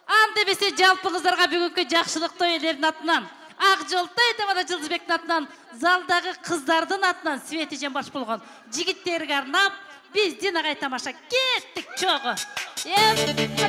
Андебесе жалпы кыздарга бүгүнкү жакшылык той элеринин атынан, Ак Жолтой тамада Жылдызбектин атынан, залдагы кыздардын атынан Светижен баш болгон жигиттерге арнап, биздин агай тамаша кеттик чогу. Баракелде.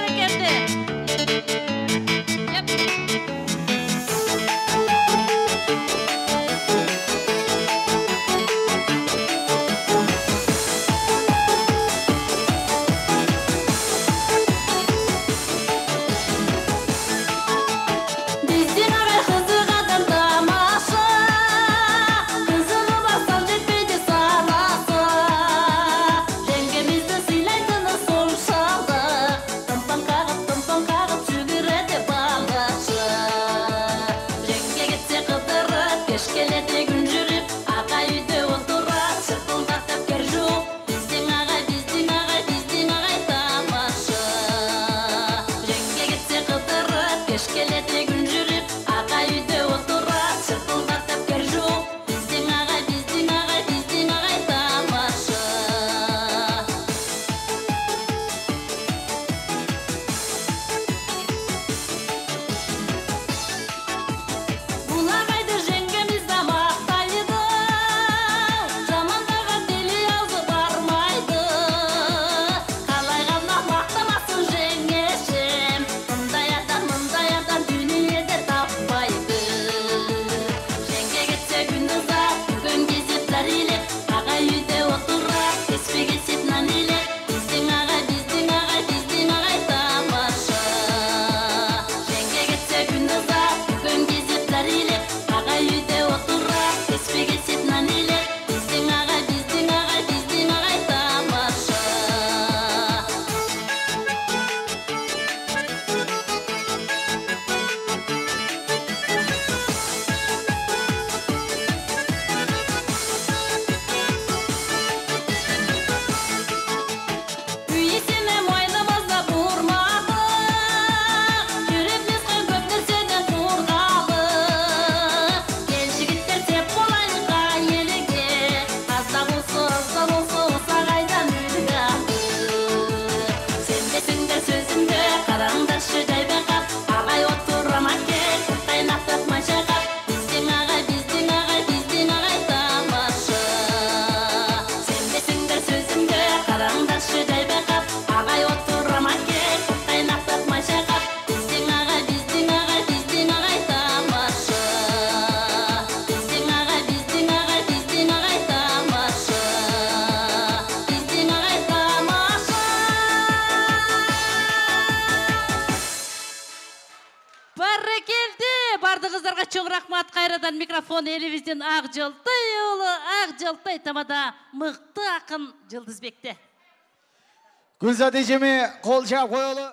Чоң рахмат, кайрадан микрофон элибиздин Ак Жолтой уулу, Ак Жолтой тамада мыкты акын Жылдызбекте. Гүлзат эжеме кол жаап коелу.